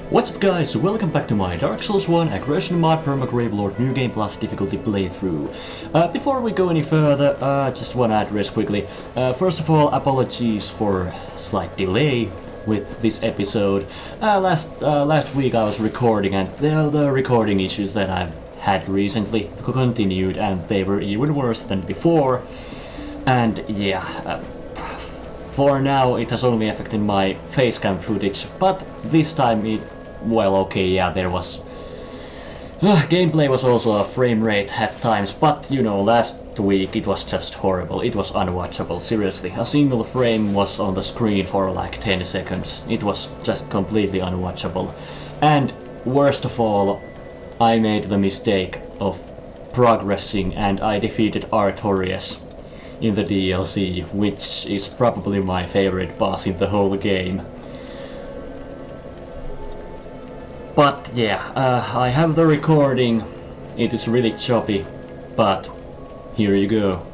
What's up guys, welcome back to my Dark Souls 1 Aggression Mod Perma-Gravelord New Game Plus difficulty playthrough. Before we go any further, just wanna address quickly. First of all, apologies for slight delay with this episode. Last week I was recording and the recording issues that I've had recently continued and they were even worse than before. And yeah, for now it has only affected my facecam footage, but this time well, okay, yeah, there was... gameplay was also a frame rate at times, but you know, last week it was just horrible. It was unwatchable, seriously. A single frame was on the screen for like 10 seconds. It was just completely unwatchable. And worst of all, I made the mistake of progressing and I defeated Artorias in the DLC, which is probably my favorite boss in the whole game. But yeah, I have the recording. It is really choppy, but here you go.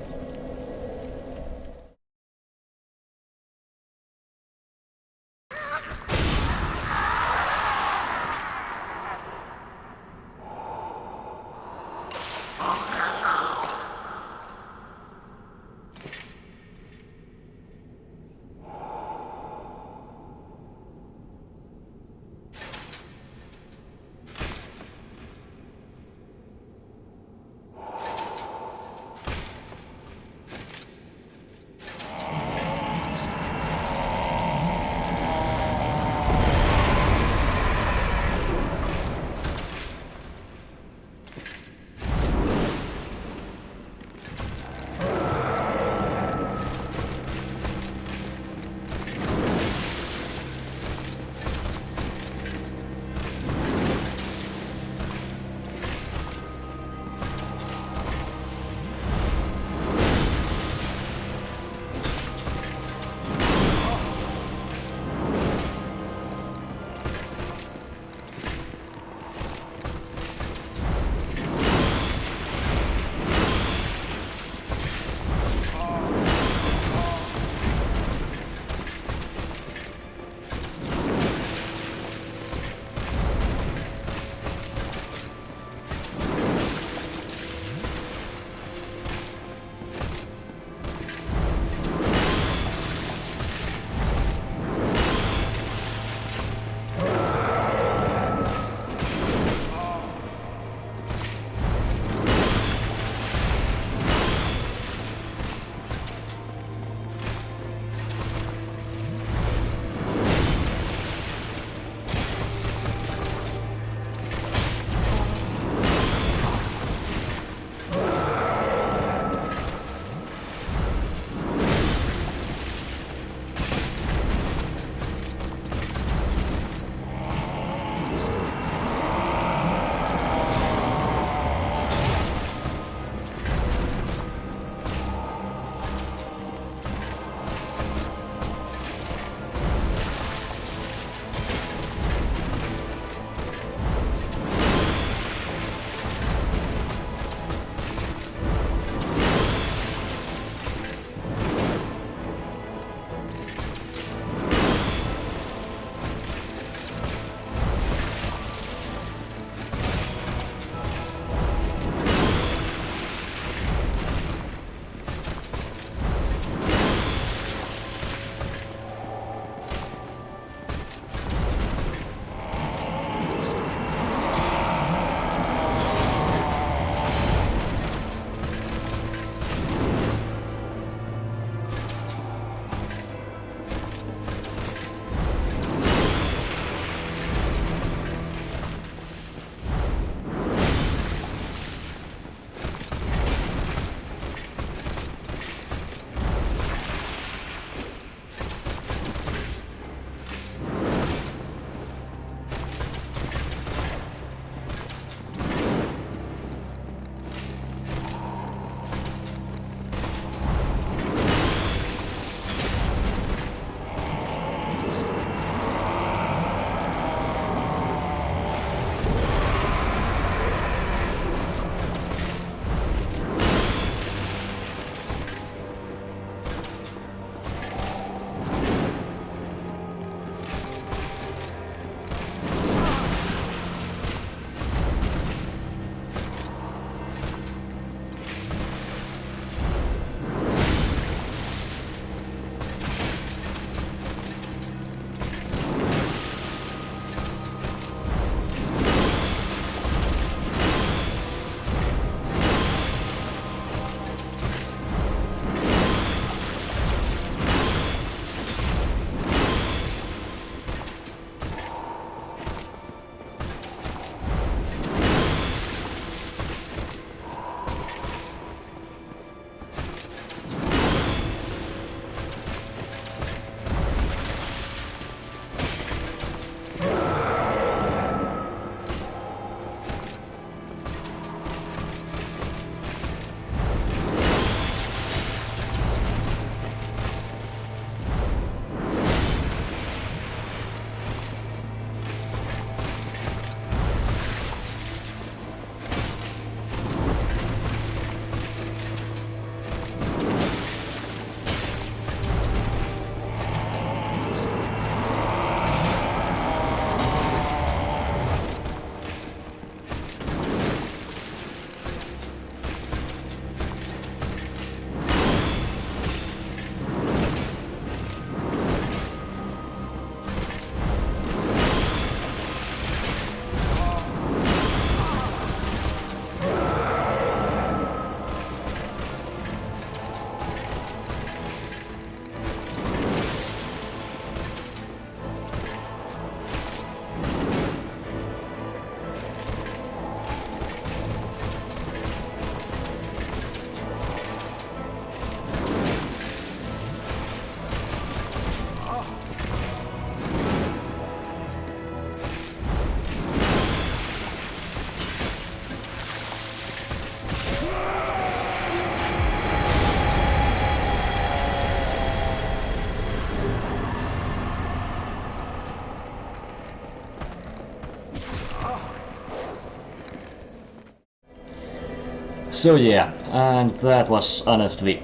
So yeah, and that was honestly,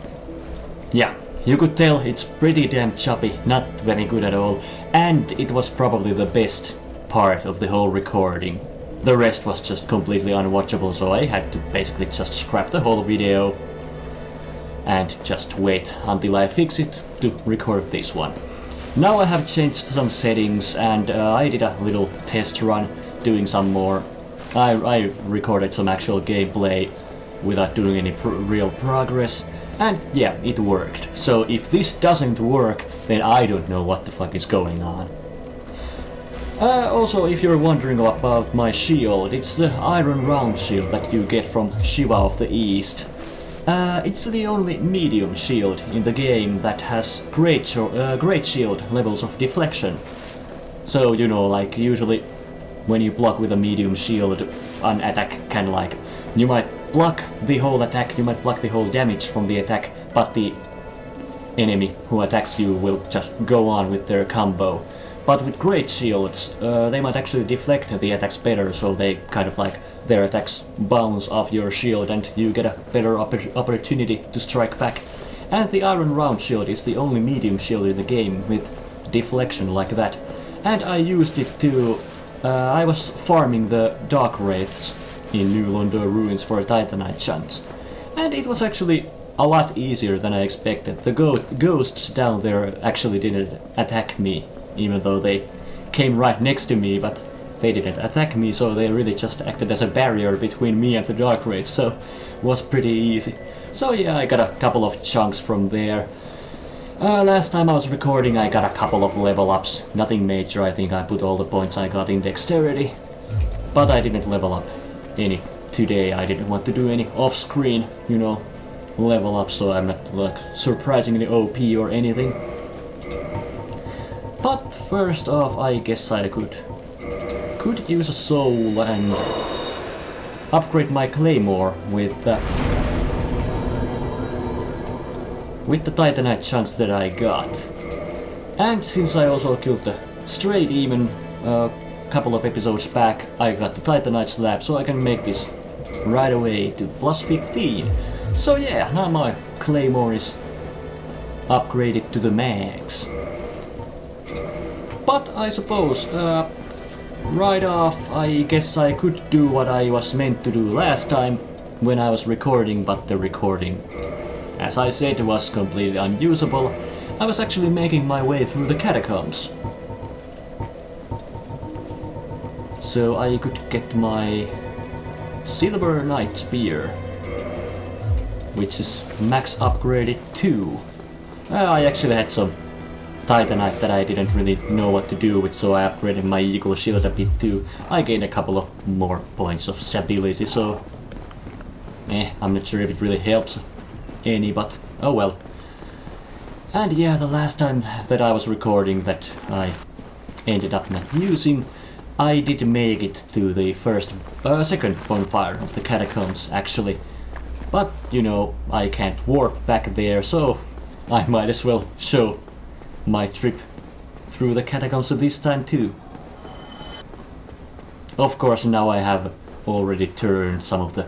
yeah, you could tell it's pretty damn choppy, not very good at all, and it was probably the best part of the whole recording. The rest was just completely unwatchable, so I had to basically just scrap the whole video and just wait until I fix it to record this one. Now I have changed some settings and I did a little test run doing some more. I recorded some actual gameplay without doing any real progress, and yeah, it worked. So if this doesn't work, then I don't know what the fuck is going on. Also, if you're wondering about my shield, it's the iron round shield that you get from Shiva of the East. It's the only medium shield in the game that has great shield levels of deflection. So, you know, like usually when you block with a medium shield, an attack can like, you might block the whole attack, you might block the whole damage from the attack, but the enemy who attacks you will just go on with their combo. But with great shields, they might actually deflect the attacks better, so they kind of like, their attacks bounce off your shield and you get a better opportunity to strike back. And the iron round shield is the only medium shield in the game with deflection like that. And I used it to... I was farming the Dark Wraiths in New Londo ruins for Titanite chunks. And it was actually a lot easier than I expected. The ghosts down there actually didn't attack me, even though they came right next to me, but they didn't attack me, so they really just acted as a barrier between me and the Dark Wraith, so it was pretty easy. So yeah, I got a couple of chunks from there. Last time I was recording I got a couple of level ups, nothing major. I think I put all the points I got in dexterity, but I didn't level up any today. I didn't want to do any off-screen, you know, level up, so I'm not like surprisingly OP or anything. But first off, I guess I could use a soul and upgrade my claymore with the Titanite chunks that I got. And since I also killed the Stray Demon a couple of episodes back, I got the Titanite slab, so I can make this right away to plus 15. So yeah, now my claymore is upgraded to the max. But I suppose, right off, I guess I could do what I was meant to do last time when I was recording, but the recording, as I said, was completely unusable. I was actually making my way through the Catacombs. So I could get my Silver Knight Spear, which is max upgraded too. I actually had some Titanite that I didn't really know what to do with, so I upgraded my Eagle Shield a bit too. I gained a couple of more points of stability, so... I'm not sure if it really helps any, but oh well. And yeah, the last time that I was recording that I ended up not using, I did make it to the second bonfire of the Catacombs actually. But, you know, I can't warp back there, so I might as well show my trip through the Catacombs this time too. Of course, now I have already turned some of the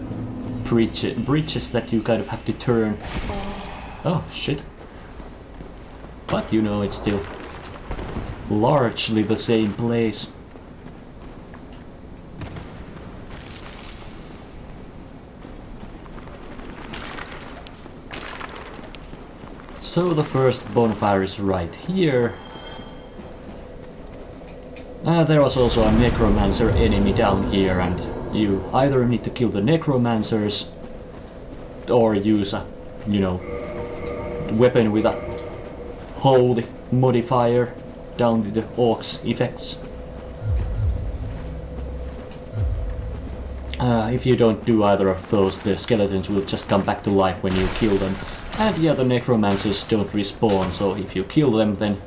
bridges that you kind of have to turn. Oh, shit. But, you know, it's still largely the same place. So the first bonfire is right here. There was also a necromancer enemy down here, and you either need to kill the necromancers or use a, you know, weapon with a holy modifier down to the orcs effects. If you don't do either of those, the skeletons will just come back to life when you kill them. And yeah, the necromancers don't respawn, so if you kill them, then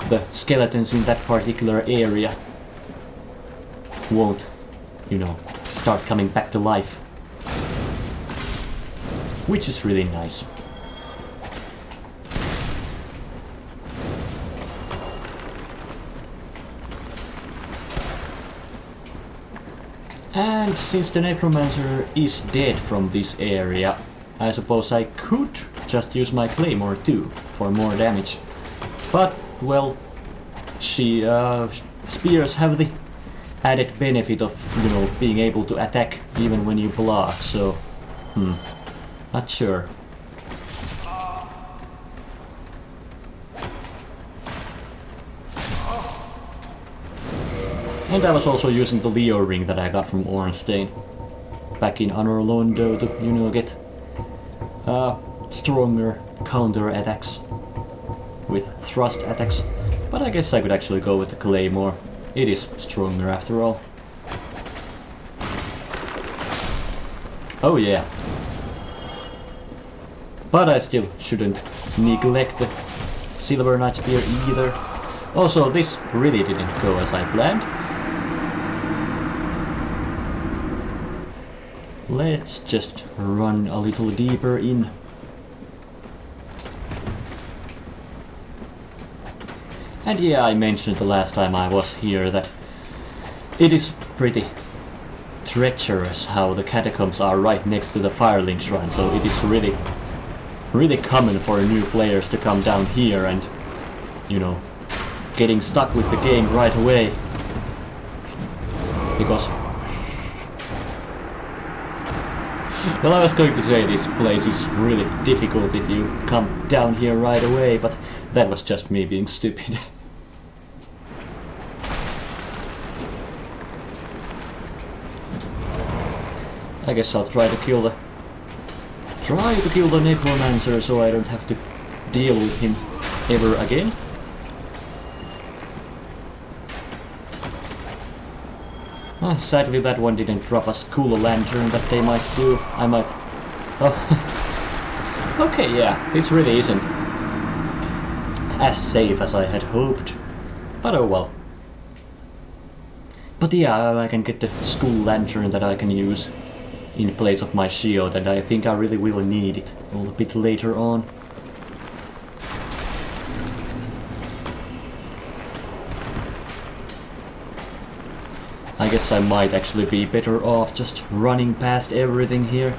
the skeletons in that particular area won't, you know, start coming back to life. Which is really nice. And since the necromancer is dead from this area, I suppose I could just use my claymore too for more damage. But, well, spears have the added benefit of, you know, being able to attack even when you block, so, not sure. And I was also using the Leo ring that I got from Ornstein back in Anor Londo to, you know, get stronger counter attacks with thrust attacks. But I guess I could actually go with the Claymore. It is stronger after all. Oh yeah. But I still shouldn't neglect the Silver Knight Spear either. Also, this really didn't go as I planned. Let's just run a little deeper in. And yeah, I mentioned the last time I was here that it is pretty treacherous how the catacombs are right next to the Firelink Shrine, so it is really common for new players to come down here and, you know, getting stuck with the game right away. Because... well, I was going to say this place is really difficult if you come down here right away, but that was just me being stupid. I guess I'll try to kill the necromancer so I don't have to deal with him ever again. Sadly that one didn't drop a school lantern that they might do. I might... oh. Okay, yeah, this really isn't as safe as I had hoped. But oh well. But yeah, I can get the school lantern that I can use in place of my shield, and I think I really will need it a little bit later on. I guess I might actually be better off just running past everything here.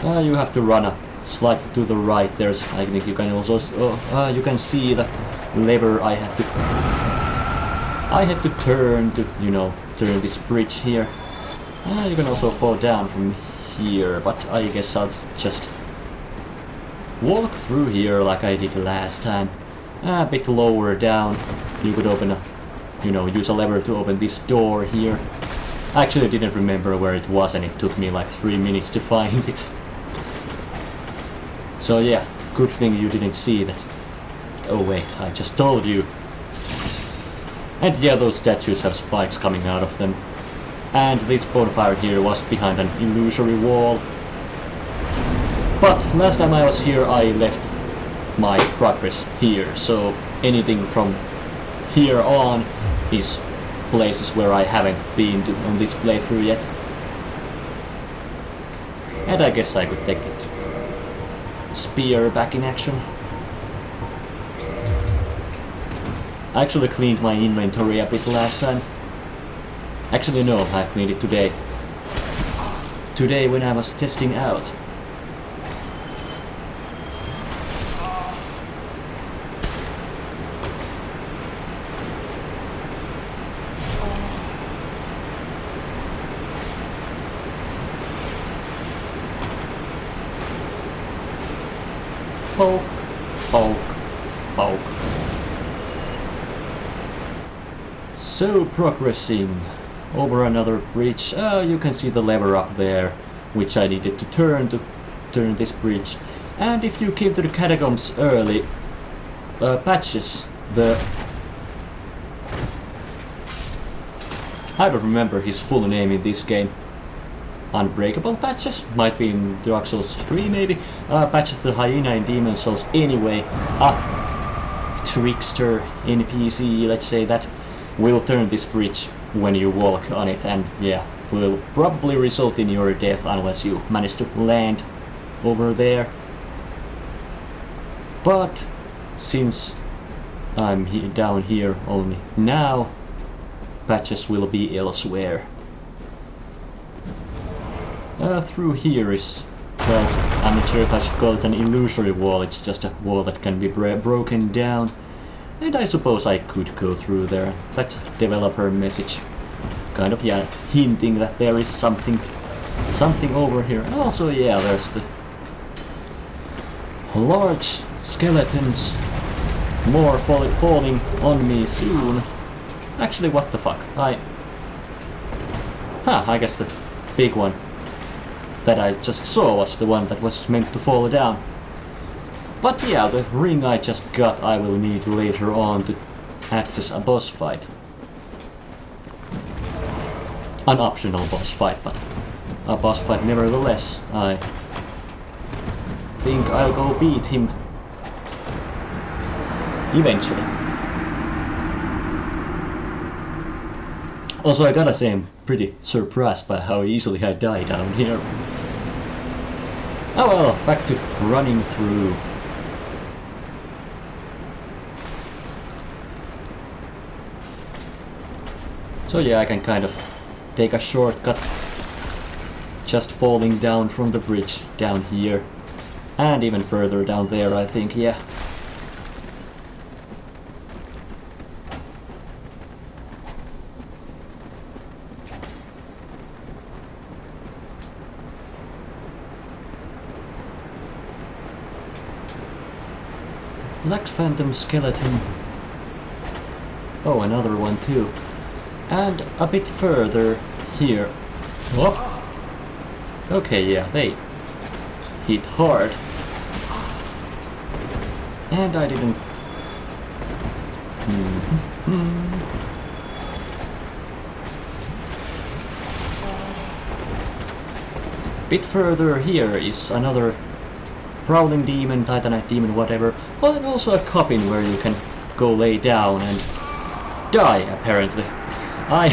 You have to run slightly to the right. There's, I think you can also, you can see the lever I had to turn to, you know, turn this bridge here. You can also fall down from here, but I guess I'll just walk through here like I did last time. A bit lower down. You could open a, you know, use a lever to open this door here. I actually didn't remember where it was and it took me like 3 minutes to find it. So yeah, good thing you didn't see that. Oh wait, I just told you. And yeah, those statues have spikes coming out of them. And this bonfire here was behind an illusory wall. But last time I was here I left my progress here, so anything from here on is places where I haven't been to on this playthrough yet. And I guess I could take that spear back in action. I actually cleaned my inventory a bit last time. Actually no, I cleaned it today. Today when I was testing out. Poke, poke, poke. So progressing over another bridge. You can see the lever up there, which I needed to turn this bridge. And if you came to the catacombs early, patches, I don't remember his full name in this game. Unbreakable patches? Might be in Dark Souls 3 maybe? Patches the hyena in Demon Souls anyway. Trickster NPC, let's say that, will turn this bridge when you walk on it, and yeah, will probably result in your death unless you manage to land over there. But since I'm down here only now. Patches will be elsewhere. Through here is, well, I'm not sure if I should call it an illusory wall. It's just a wall that can be broken down. And I suppose I could go through there. That's a developer message. Kind of, yeah, hinting that there is something over here. And also, yeah, there's the large skeletons. More falling on me soon. Actually, what the fuck? I guess the big one that I just saw was the one that was meant to fall down. But yeah, the ring I just got I will need later on to access a boss fight. An optional boss fight, but a boss fight nevertheless. I think I'll go beat him eventually. Also, I gotta say I'm pretty surprised by how easily I die down here. Oh well, back to running through. So yeah, I can kind of take a shortcut, just falling down from the bridge down here, and even further down there, I think, yeah. Black Phantom Skeleton. Oh, another one too. And a bit further here. Whoop. Okay, yeah, they hit hard. And I didn't... Bit further here is another Prowling Demon, Titanite Demon, whatever. Oh, and also a coffin where you can go lay down and die, apparently. I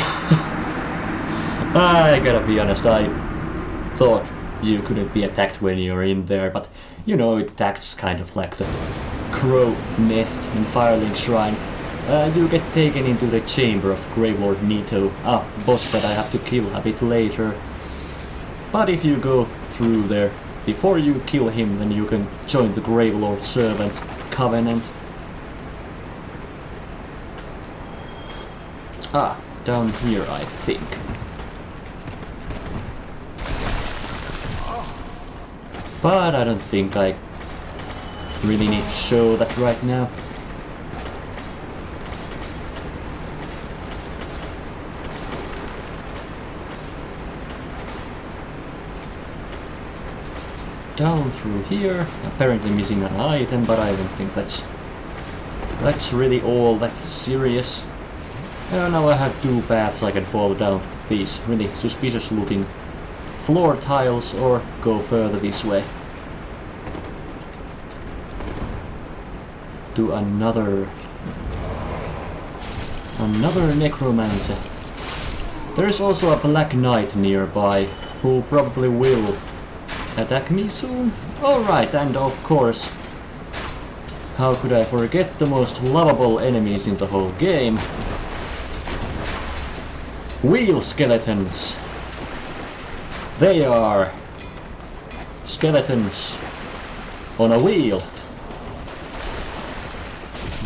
gotta be honest, I thought you couldn't be attacked when you're in there, but you know, it acts kind of like the crow nest in Firelink Shrine. You get taken into the chamber of Gravelord Nito, a boss that I have to kill a bit later. But if you go through there before you kill him, then you can join the Gravelord Servant Covenant. Down here, I think. But I don't think I really need to show that right now. Down through here, apparently missing an item, but I don't think that's really all that serious. Now I have two paths I can fall down these really suspicious looking floor tiles or go further this way. To another necromancer. There is also a black knight nearby who probably will attack me soon. Alright, and of course, how could I forget the most lovable enemies in the whole game? Wheel skeletons. They are skeletons on a wheel.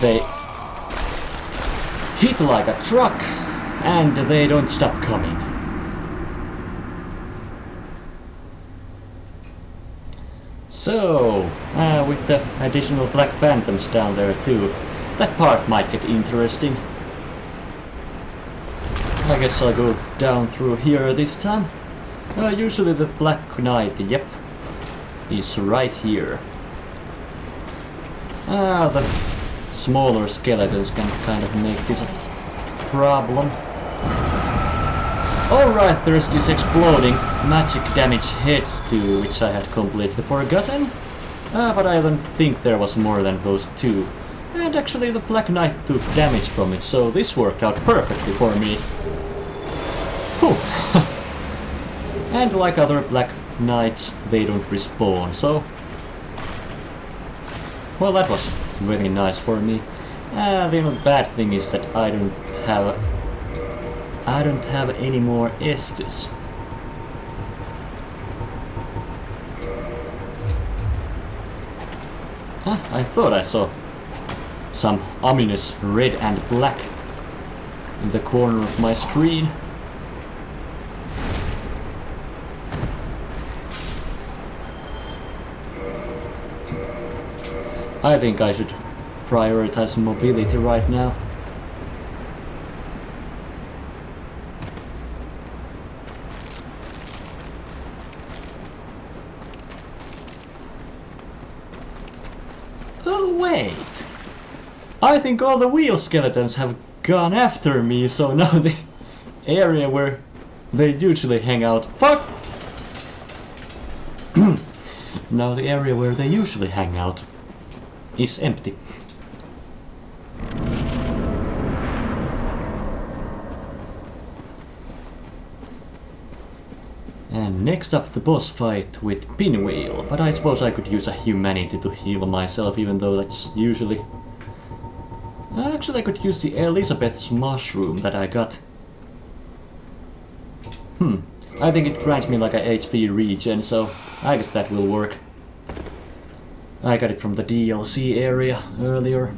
They hit like a truck and they don't stop coming. So, with the additional Black Phantoms down there too, that part might get interesting. I guess I'll go down through here this time. Usually the Black Knight, yep, is right here. The smaller skeletons can kind of make this a problem. Alright, there's this exploding magic damage heads too, which I had completely forgotten. But I don't think there was more than those two. And actually the Black Knight took damage from it, so this worked out perfectly for me. Whew. And like other Black Knights, they don't respawn, so... Well, that was very nice for me. The only bad thing is that I don't have any more Estus. I thought I saw some ominous red and black in the corner of my screen. I think I should prioritize mobility right now. Oh wait! I think all the wheel skeletons have gone after me, so now the area where they usually hang out... Fuck! Now the area where they usually hang out is empty. And next up the boss fight with Pinwheel, but I suppose I could use a humanity to heal myself, even though that's usually... Actually I could use the Elizabeth's mushroom that I got. I think it grants me like a HP regen, so I guess that will work. I got it from the DLC area earlier.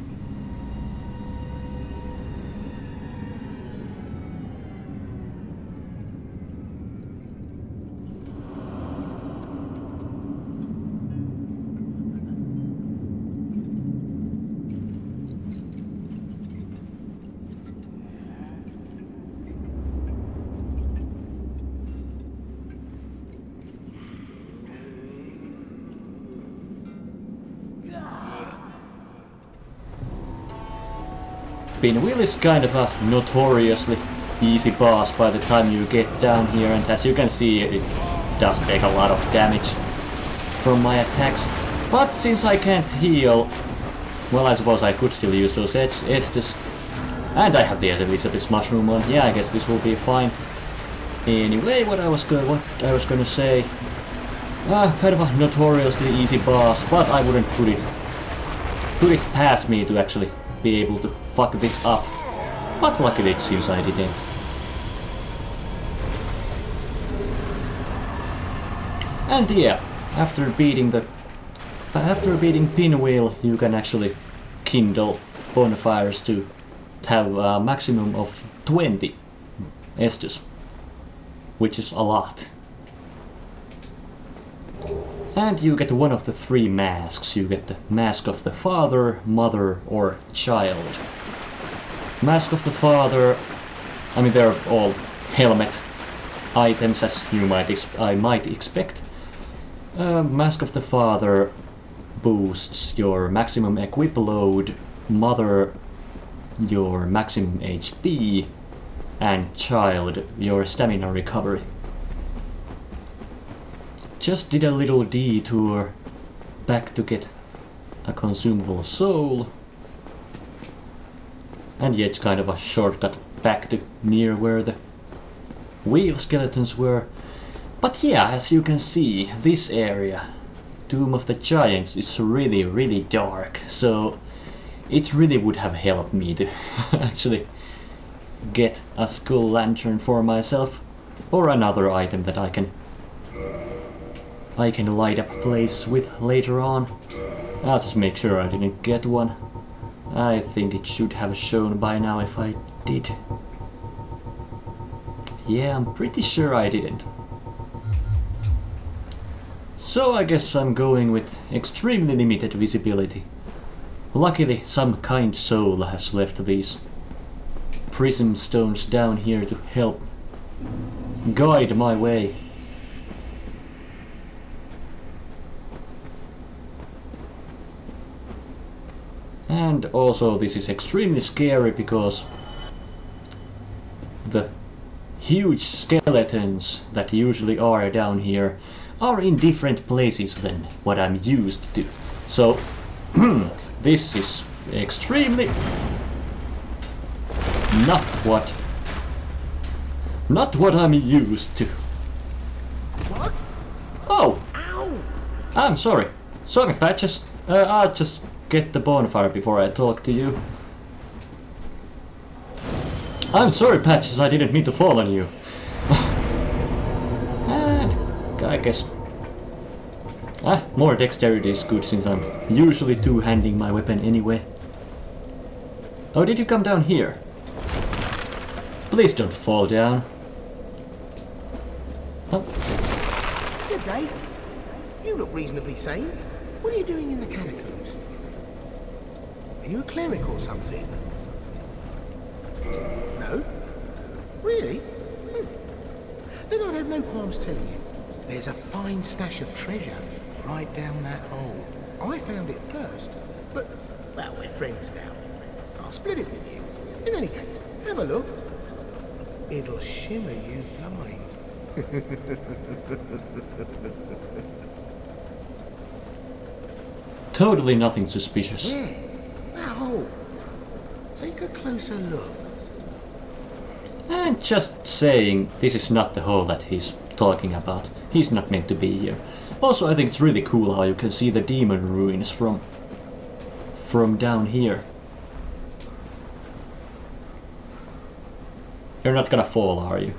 Pinwheel is kind of a notoriously easy boss by the time you get down here, and as you can see it does take a lot of damage from my attacks. But since I can't heal, well, I suppose I could still use those Estus. And I have the Elizabeth's mushroom on. Yeah, I guess this will be fine. Anyway, what I was gonna say, kind of a notoriously easy boss, but I wouldn't put it past me to actually be able to fuck this up. But luckily it seems I didn't. And yeah, after beating Pinwheel, you can actually kindle bonfires to have a maximum of 20 Estus, which is a lot. And you get one of the three masks. You get the mask of the father, mother, or child. Mask of the father, I mean they're all helmet items as I might expect. Mask of the father boosts your maximum equip load, mother your maximum HP, and child your stamina recovery. Just did a little detour back to get a consumable soul. And yeah, it's kind of a shortcut back to near where the wheel skeletons were. But yeah, as you can see, this area, Tomb of the Giants, is really, really dark. So it really would have helped me to actually get a skull lantern for myself. Or another item that I can light up places with later on. I'll just make sure I didn't get one. I think it should have shown by now if I did. Yeah, I'm pretty sure I didn't. So I guess I'm going with extremely limited visibility. Luckily, some kind soul has left these prism stones down here to help guide my way. And also this is extremely scary because the huge skeletons that usually are down here are in different places than what I'm used to. So this is extremely not what I'm used to. What? Oh! Ow! I'm sorry. Sorry, Patches. I'll just get the bonfire before I talk to you. I'm sorry, Patches, I didn't mean to fall on you. And I guess... more dexterity is good since I'm usually two-handing my weapon anyway. Oh, did you come down here? Please don't fall down. Oh. Good day. You look reasonably sane. What are you doing in the catacombs? Are you a cleric or something? No? Really? Then I'd have no qualms telling you. There's a fine stash of treasure right down that hole. I found it first, but, well, we're friends now. I'll split it with you. In any case, have a look. It'll shimmer you blind. Totally nothing suspicious. Yeah, that hole. Take a closer look. And just saying, this is not the hole that he's talking about. He's not meant to be here. Also, I think it's really cool how you can see the demon ruins from down here. You're not gonna fall, are you?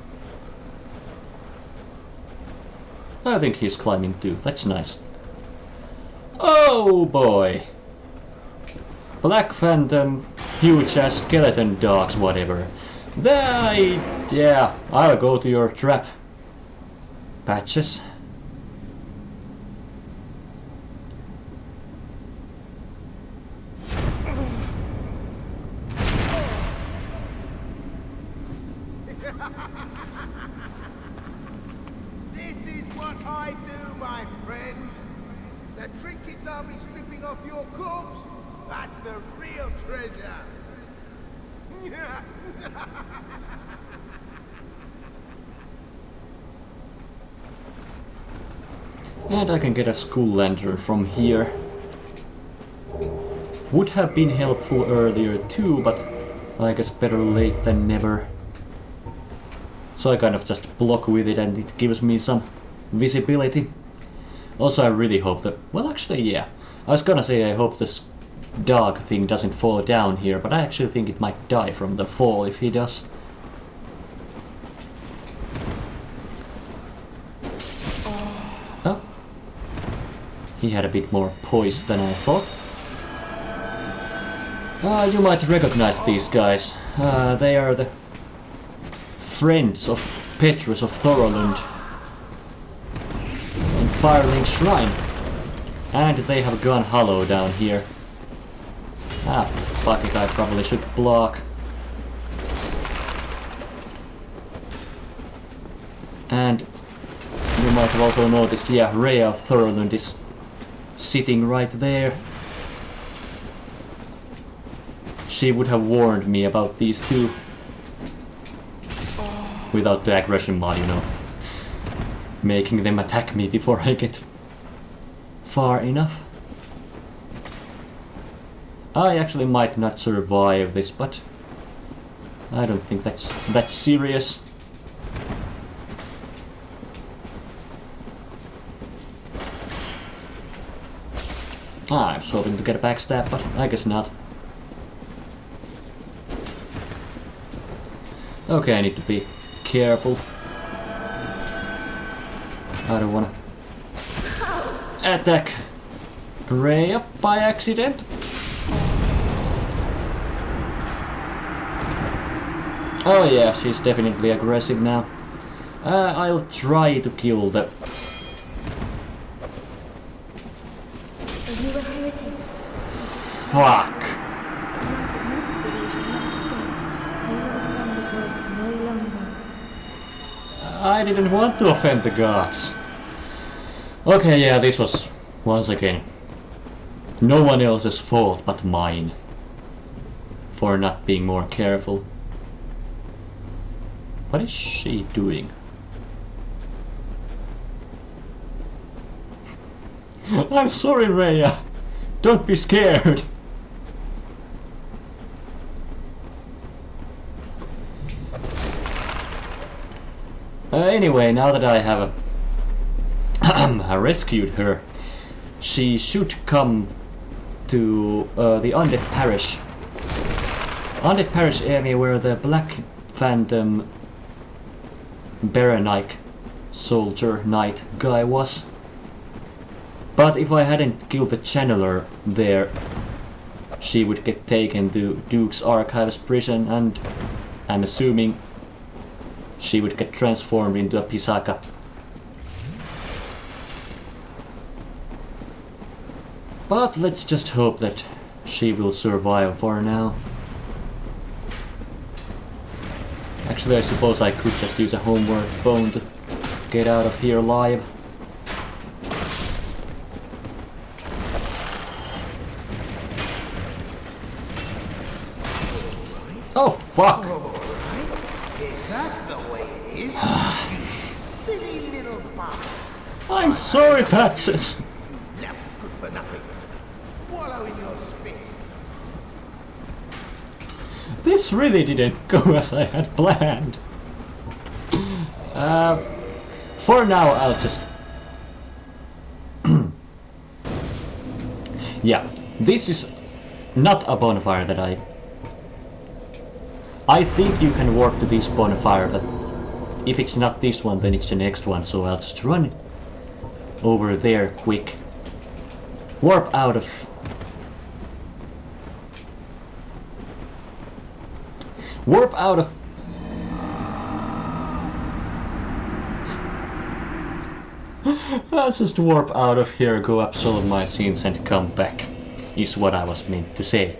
I think he's climbing too. That's nice. Oh boy! Black Phantom, huge ass skeleton dogs, whatever. Yeah, I'll go to your trap. Patches. This is what I do, my friend. The trinkets I'll be stripping off your corpse, that's the real treasure. And I can get a school lantern from here. Would have been helpful earlier too, but I guess better late than never. So I kind of just block with it and it gives me some visibility. Also I really hope that... Well actually yeah. I was gonna say I hope this dog thing doesn't fall down here, but I actually think it might die from the fall if he does. Oh. He had a bit more poise than I thought. You might recognize these guys. They are the friends of Petrus of Thorolund in Firelink Shrine. And they have gone hollow down here. Fuck it, I probably should block. And you might have also noticed, yeah, Rhea of Thorolund is sitting right there. She would have warned me about these two. Without the aggression mod, you know. Making them attack me before I get far enough. I actually might not survive this, but I don't think that's serious. I was hoping to get a backstab, but I guess not. Okay, I need to be careful. I don't wanna attack Rhea by accident. Oh yeah, she's definitely aggressive now. I'll try to kill the... Fuck! I didn't want to offend the gods. Okay, yeah, this was, once again, no one else's fault but mine. For not being more careful. What is she doing? I'm sorry, Rhea. Don't be scared. Anyway, now that I have rescued her, she should come to the Undead Parish. Undead Parish area where the Black Phantom Baranike soldier knight guy was. But if I hadn't killed the channeler there, she would get taken to Duke's Archives prison, and I'm assuming she would get transformed into a Pisaka. But let's just hope that she will survive for now. Actually, I suppose I could just use a homeward bone to get out of here alive. Oh, fuck! If that's the way it is, you silly little bastard. I'm sorry, Patches. You left good for nothing. Wallow in your spit. This really didn't go as I had planned. For now, I'll just... Yeah, this is not a bonfire that I think you can warp to this bonfire, but if it's not this one, then it's the next one, so I'll just run over there quick. Warp out of... Warp out of... I'll just warp out of here, go absolve my sins and come back, is what I was meant to say.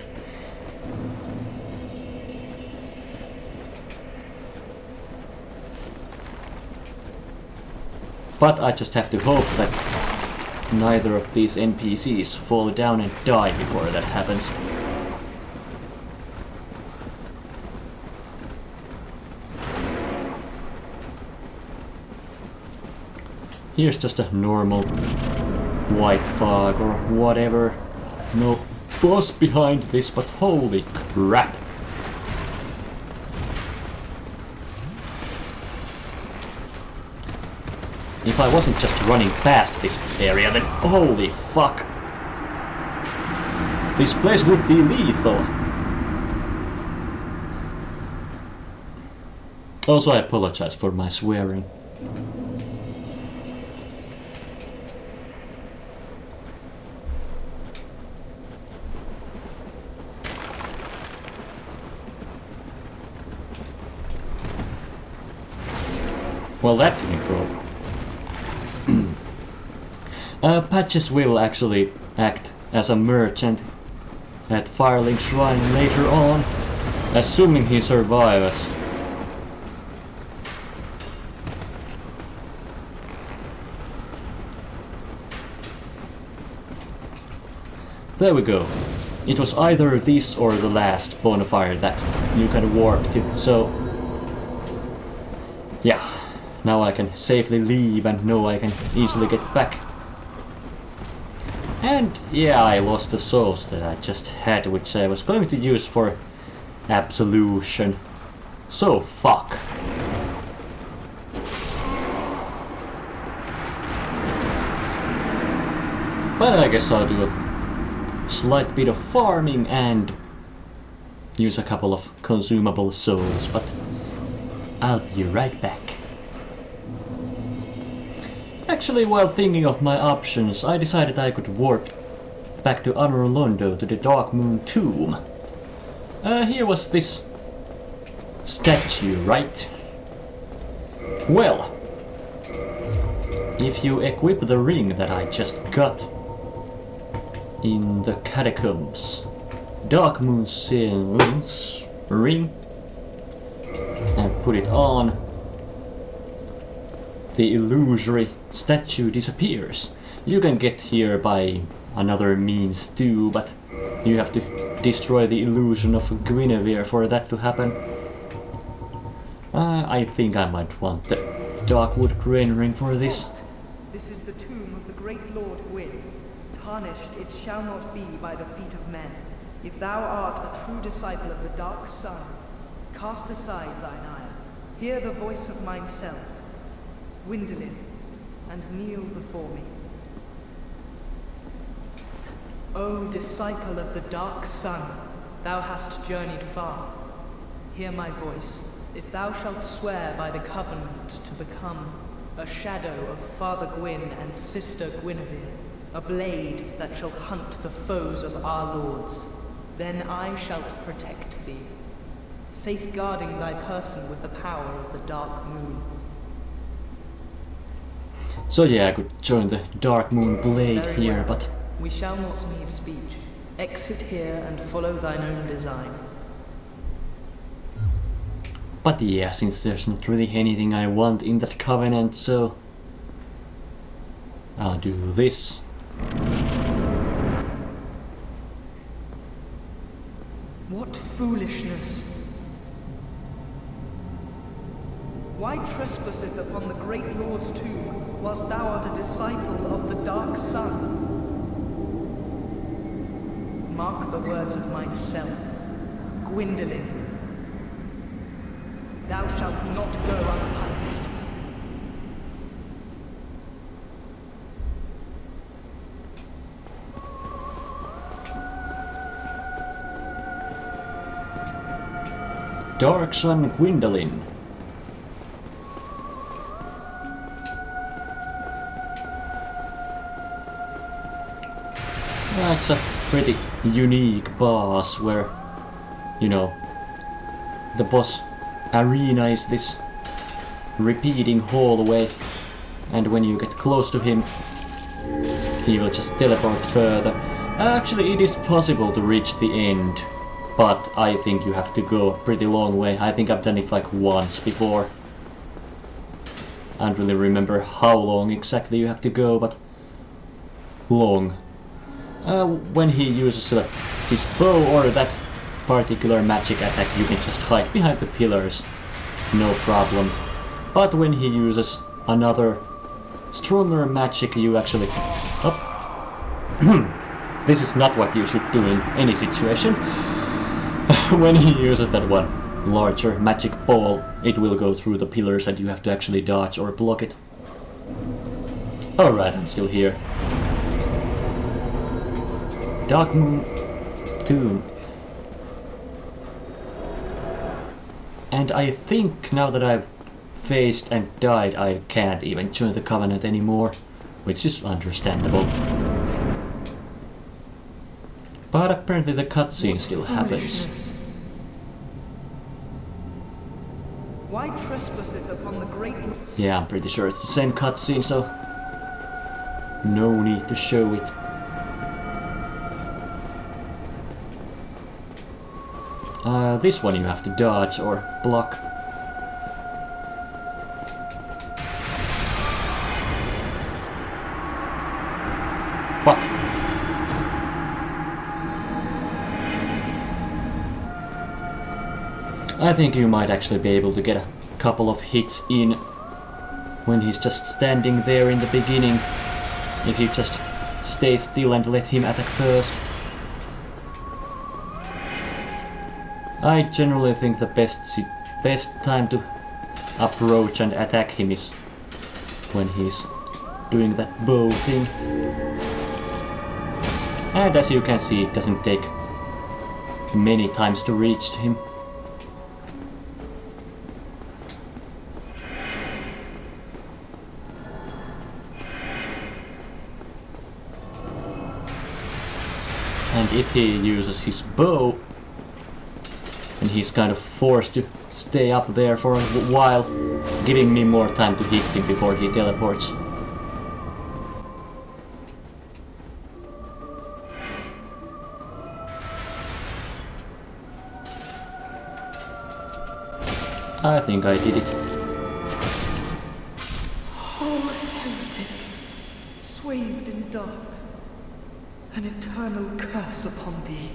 But I just have to hope that neither of these NPCs fall down and die before that happens. Here's just a normal white fog or whatever. No boss behind this, but holy crap! If I wasn't just running past this area, then holy fuck! This place would be lethal! Also, I apologize for my swearing. Well, that didn't go. Patches will actually act as a merchant at Firelink Shrine later on, assuming he survives. There we go. It was either this or the last bonfire that you can warp to, so... Yeah, now I can safely leave and know I can easily get back. And yeah, I lost the souls that I just had, which I was going to use for absolution. So, fuck. But I guess I'll do a slight bit of farming and use a couple of consumable souls, but I'll be right back. Actually, while thinking of my options, I decided I could warp back to Anor Londo to the Dark Moon Tomb. Here was this statue, right? Well, if you equip the ring that I just got in the Catacombs, Dark Moon Seal's ring, and put it on, the illusory statue disappears. You can get here by another means too, but you have to destroy the illusion of Guinevere for that to happen. I think I might want the Darkwood Grain Ring for this. This is the tomb of the great Lord Gwyn. Tarnished it shall not be by the feet of men. If thou art a true disciple of the Dark Sun, cast aside thine ire. Hear the voice of mine self, Gwyndolin, and kneel before me. O disciple of the Dark Sun, thou hast journeyed far. Hear my voice. if thou shalt swear by the covenant to become a shadow of Father Gwyn and Sister Guinevere, a blade that shall hunt the foes of our lords, then I shall protect thee, safeguarding thy person with the power of the Dark Moon. So yeah, I could join the Dark Moon Blade Very here, well. but... We shall not need speech. Exit here and follow thine own design. But yeah, since there's not really anything I want in that covenant, so... I'll do this. What foolishness! Why trespasseth upon the great Lord's tomb, whilst thou art a disciple of the Dark Sun? Mark the words of myself, Gwyndolin. Thou shalt not go unpunished. Dark Sun Gwyndolin. That's a pretty unique boss where, you know, the boss arena is this repeating hallway, and when you get close to him, he will just teleport further. Actually, it is possible to reach the end, but I think you have to go a pretty long way. I think I've done it like once before. I don't really remember how long exactly you have to go, but long. When he uses his bow or that particular magic attack, you can just hide behind the pillars, no problem. But when he uses another stronger magic, you actually... Oh. This is not what you should do in any situation. When he uses that one larger magic ball, it will go through the pillars and you have to actually dodge or block it. Alright, I'm still here. Dark Moon Tomb. And I think now that I've faced and died, I can't even join the Covenant anymore, which is understandable. But apparently the cutscene still happens. Why trespasseth upon the great... Yeah, I'm pretty sure it's the same cutscene, so no need to show it. This one you have to dodge or block. Fuck. I think you might actually be able to get a couple of hits in when he's just standing there in the beginning, if you just stay still and let him attack first. I generally think the best time to approach and attack him is when he's doing that bow thing. And as you can see, it doesn't take many times to reach him. And if he uses his bow, and he's kind of forced to stay up there for a while, giving me more time to hit him before he teleports. I think I did it. Oh, heretic, swathed in dark, an eternal curse upon thee.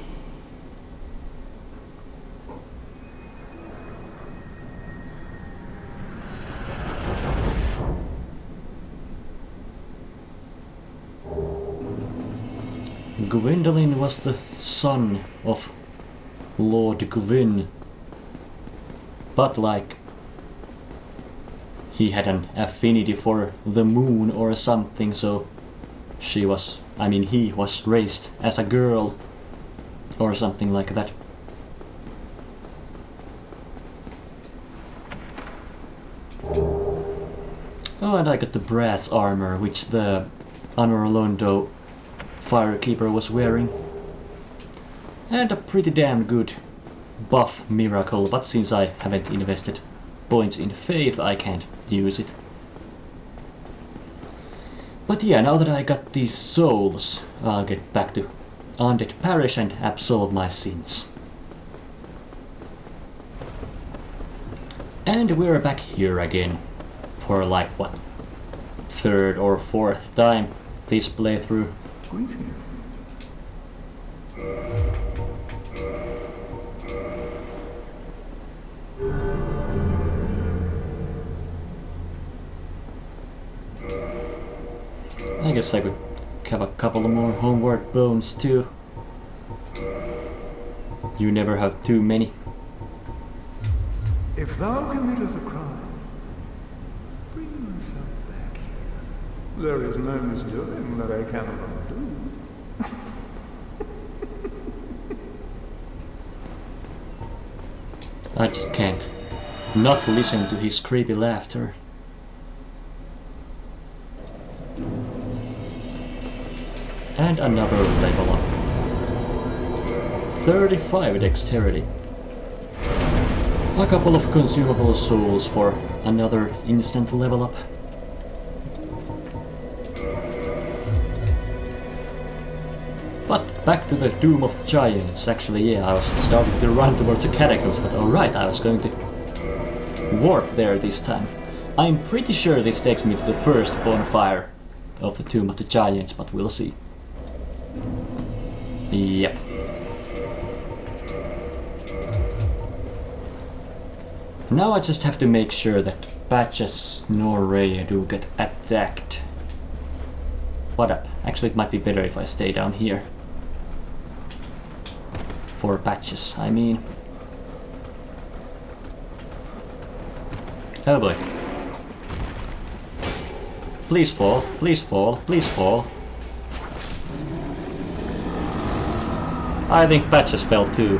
Gwyndolin was the son of Lord Gwyn, but like he had an affinity for the moon or something, so he was raised as a girl or something like that. Oh, and I got the brass armor, which the Anor Londo Firekeeper was wearing. And a pretty damn good buff miracle, but since I haven't invested points in faith, I can't use it. But yeah, now that I got these souls, I'll get back to Undead Parish and absolve my sins. And we're back here again. For like, what, third or fourth time this playthrough. I guess I could have a couple more homeward bones too. You never have too many. If thou committeth a crime, bring myself back here. There is no misdoing that I cannot do. I just can't not listen to his creepy laughter. And another level up. 35 dexterity. A couple of consumable souls for another instant level up. But back to the Doom of Giants. Actually, yeah, I was starting to run towards the Catacombs, but alright, I was going to warp there this time. I'm pretty sure this takes me to the first bonfire of the Tomb of the Giants, but we'll see. Yep. Now I just have to make sure that Patches nor Ray do get attacked. What up? Actually, it might be better if I stay down here. For Patches, I mean. Oh boy. Please fall, please fall, please fall. I think Patches fell too.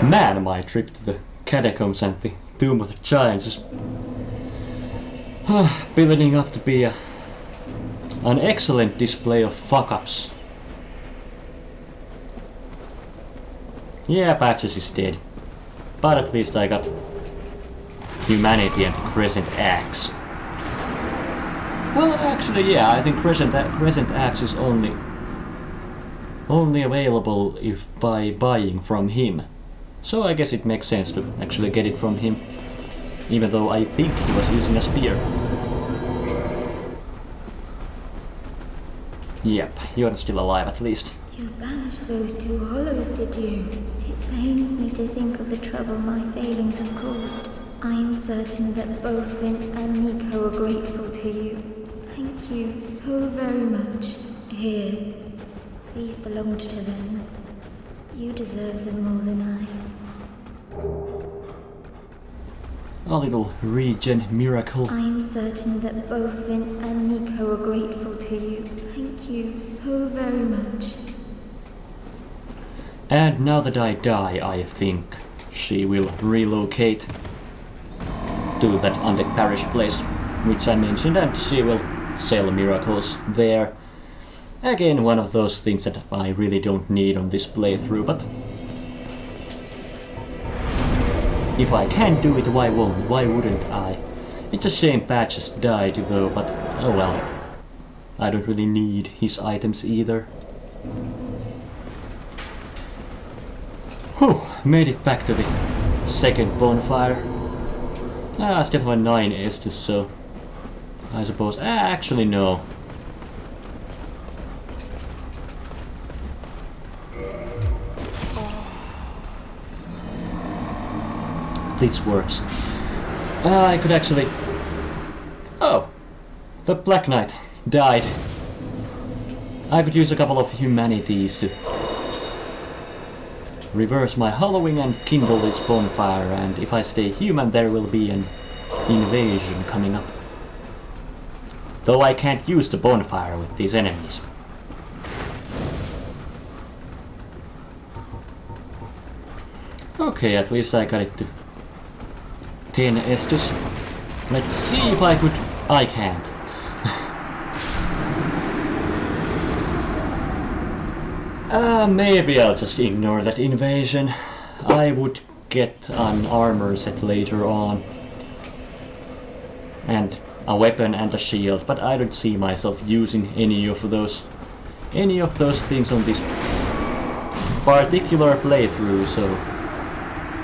Man, my trip to the Catacombs and the Tomb of the Giants is building up to be an excellent display of fuck-ups. Yeah, Patches is dead. But at least I got humanity and Crescent Axe. Well, actually, yeah, I think Crescent Axe is only available if by buying from him. So I guess it makes sense to actually get it from him, even though I think he was using a spear. Yep, you're still alive at least. You banished those two hollows, did you? It pains me to think of the trouble my failings have caused. I am certain that both Vince and Nico are grateful to you. Thank you so very much. Here, these belonged to them. You deserve them more than I. A little regen miracle. I am certain that both Vince and Nico are grateful to you. Thank you so very much. And now that I die, I think she will relocate to that Undead Parish place, which I mentioned, and she will sell miracles there. Again, one of those things that I really don't need on this playthrough, but if I can do it, why wouldn't I? It's a shame Patches died though, but oh well. I don't really need his items either. Whew, made it back to the second bonfire. I still have 9 Estus, so I suppose. Actually, no. This works. I could actually. Oh! The Black Knight died. I could use a couple of humanities to reverse my hollowing and kindle this bonfire, and if I stay human there will be an invasion coming up. Though I can't use the bonfire with these enemies. Okay, at least I got it to 10 Estus. Let's see if I could... I can't. Maybe I'll just ignore that invasion. I would get an armor set later on. And a weapon and a shield, but I don't see myself using any of those things on this particular playthrough, so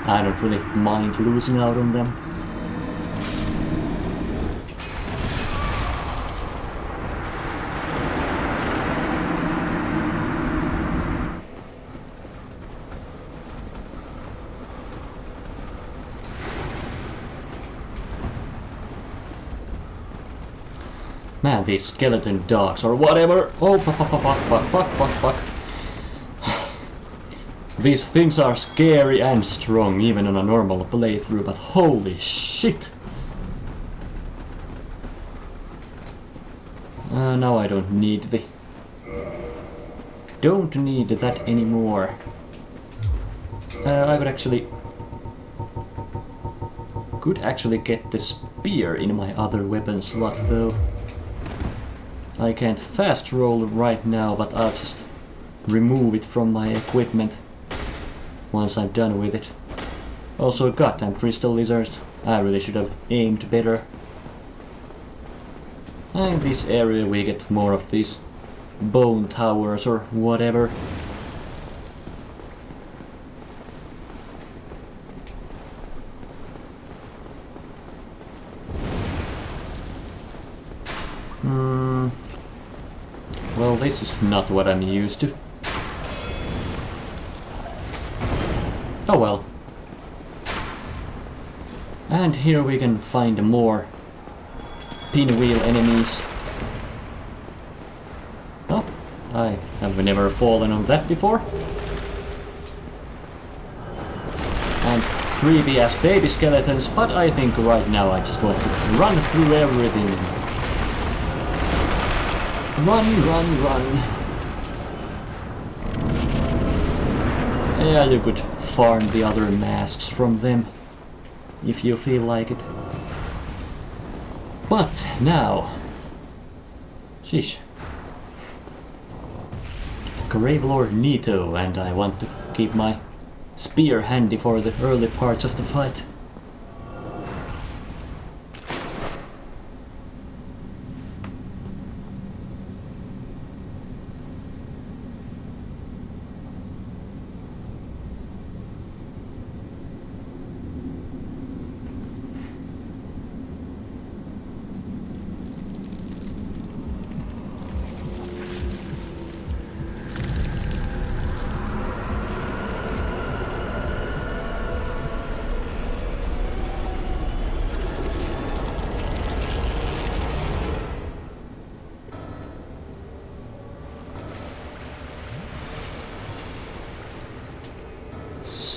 I don't really mind losing out on them. Man, these skeleton dogs or whatever. Oh, fuck. These things are scary and strong, even on a normal playthrough, but holy shit! Now I don't need that anymore. I could actually get the spear in my other weapon slot though. I can't fast roll right now, but I'll just remove it from my equipment once I'm done with it. Also, goddamn crystal lizards. I really should have aimed better. And in this area we get more of these bone towers or whatever. Well, this is not what I'm used to. Oh well. And here we can find more pinwheel enemies. Oh, I have never fallen on that before. And creepy as baby skeletons, but I think right now I just want to run through everything. Run. Yeah, you could farm the other masks from them, if you feel like it. But now... Sheesh. Gravelord Nito, and I want to keep my spear handy for the early parts of the fight.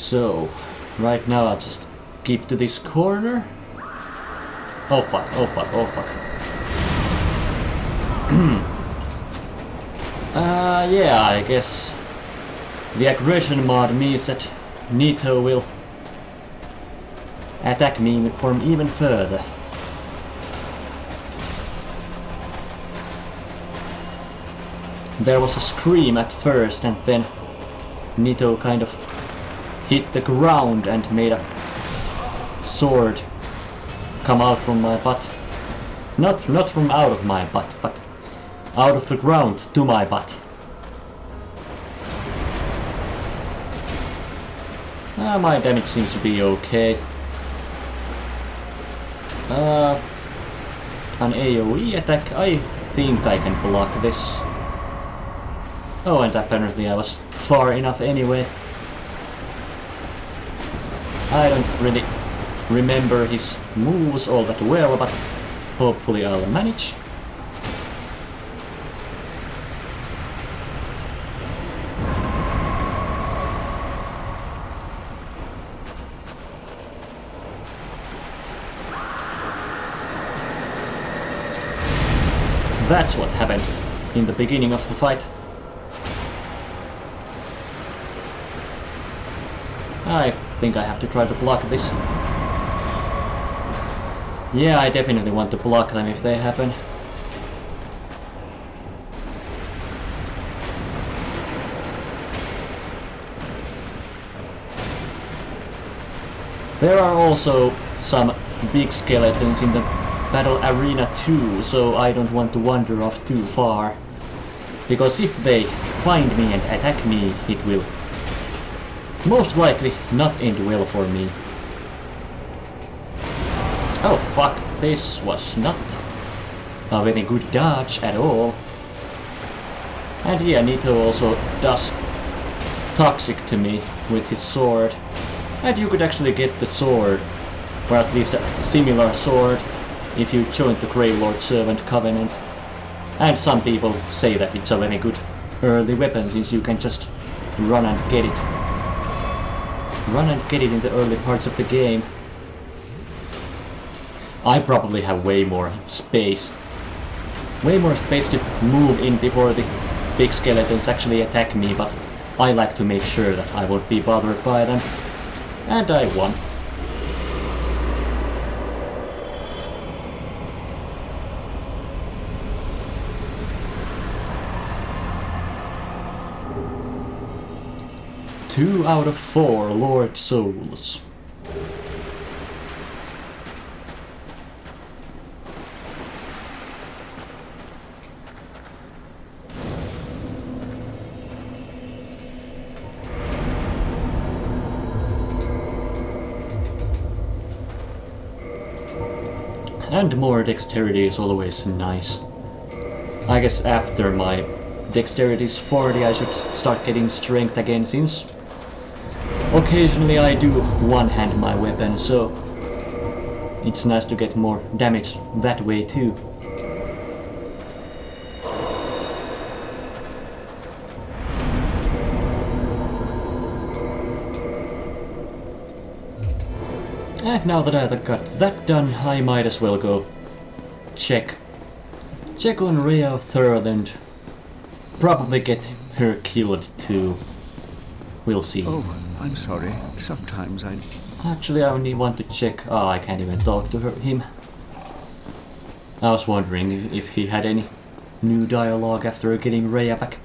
So, right now I'll just keep to this corner. Oh fuck. Yeah, I guess the aggression mod means that Nito will attack me from even further. There was a scream at first, and then Nito kind of hit the ground and made a sword come out from my butt. Not from out of my butt, but out of the ground to my butt. My damage seems to be okay. An AoE attack, I think I can block this. Oh, and apparently I was far enough anyway. I don't really remember his moves all that well, but hopefully I'll manage. That's what happened in the beginning of the fight. I think I have to try to block this. Yeah, I definitely want to block them if they happen. There are also some big skeletons in the battle arena too, so I don't want to wander off too far. Because if they find me and attack me, it will most likely not end well for me. Oh fuck, this was not a very good dodge at all. And yeah, Nito also does toxic to me with his sword. And you could actually get the sword, or at least a similar sword, if you joined the Gravelord Servant Covenant. And some people say that it's a very good early weapon, since you can just run and get it. Run and get it in the early parts of the game. I probably have way more space. Way more space to move in before the big skeletons actually attack me, but I like to make sure that I won't be bothered by them. And I won. Two out of 4 Lord Souls. And more dexterity is always nice. I guess after my dexterity is 40 I should start getting strength again, since occasionally I do one-hand my weapon, so it's nice to get more damage that way too. And now that I've got that done, I might as well go check on Rhea third and probably get her killed too. We'll see. Oh, I'm sorry. Sometimes I... Actually, I only want to check... Oh, I can't even talk to him. I was wondering if he had any new dialogue after getting Rhea back.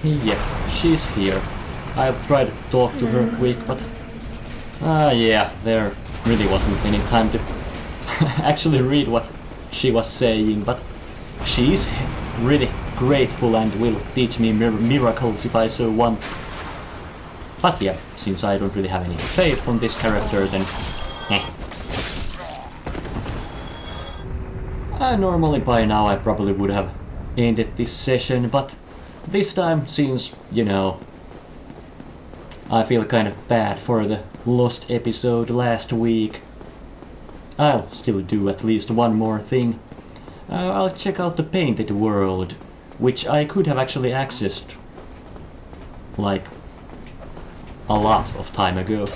Yep, she's here. I've tried to talk to her quick, but... yeah, there really wasn't any time to actually read what she was saying, but she's really grateful and will teach me miracles if I so want. But yeah, since I don't really have any faith on this character, then... normally by now I probably would have ended this session, but this time, since, you know, I feel kind of bad for the lost episode last week, I'll still do at least one more thing. I'll check out the Painted World, which I could have actually accessed, like, a lot of time ago.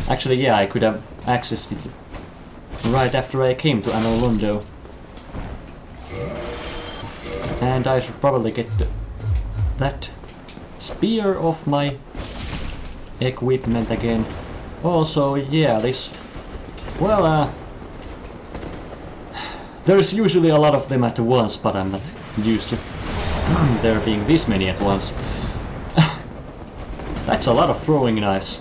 Actually, yeah, I could have accessed it right after I came to Anor Londo. And I should probably get that spear off my equipment again. Also, yeah, this... Well, there's usually a lot of them at once, but I'm not used to there being this many at once. That's a lot of throwing knives.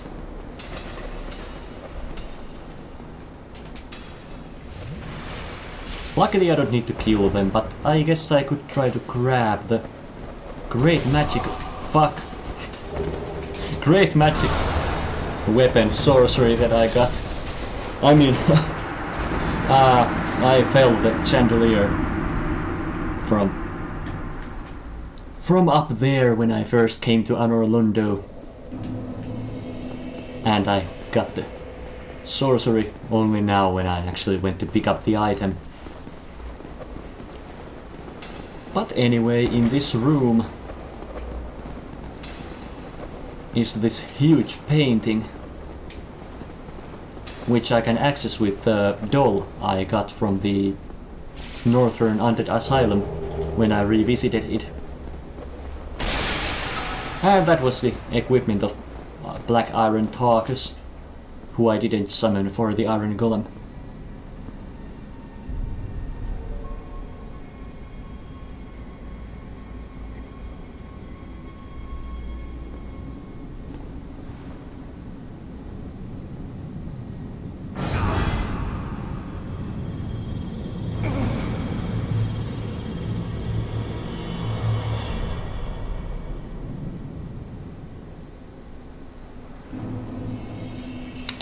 Luckily I don't need to kill them, but I guess I could try to grab the great magic... Fuck. Great magic weapon sorcery that I got. I mean... I fell the chandelier from up there when I first came to Anor Londo. And I got the sorcery only now when I actually went to pick up the item. But anyway, in this room is this huge painting which I can access with the doll I got from the Northern Undead Asylum when I revisited it. And that was the equipment of Black Iron Tarkus, who I didn't summon for the Iron Golem.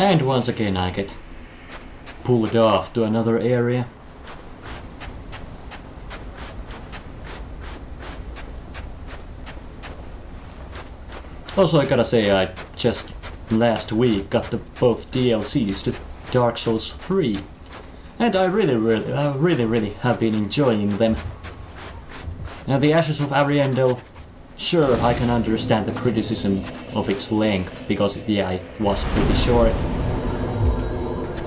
And once again I get pulled off to another area. Also I gotta say, I just last week got both DLCs to Dark Souls 3. And I really have been enjoying them. Now the Ashes of Ariandel, sure, I can understand the criticism of its length, because yeah, it was pretty short.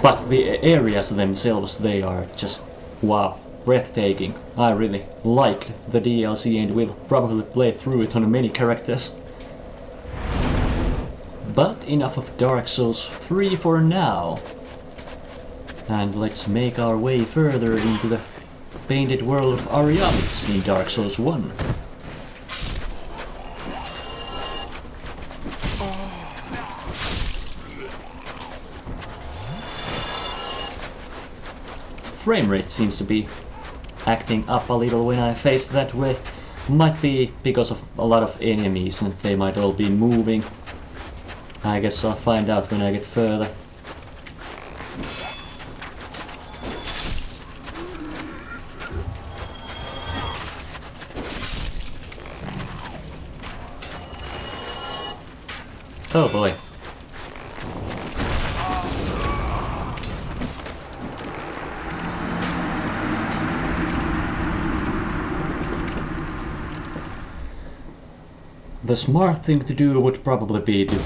But the areas themselves, they are just, wow, breathtaking. I really like the DLC and will probably play through it on many characters. But enough of Dark Souls 3 for now. And let's make our way further into the Painted World of Ariamis in Dark Souls 1. Frame rate seems to be acting up a little when I face that way. Might be because of a lot of enemies and they might all be moving. I guess I'll find out when I get further. Oh boy. The smart thing to do would probably be to,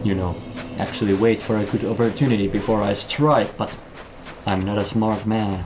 you know, actually wait for a good opportunity before I strike, but I'm not a smart man.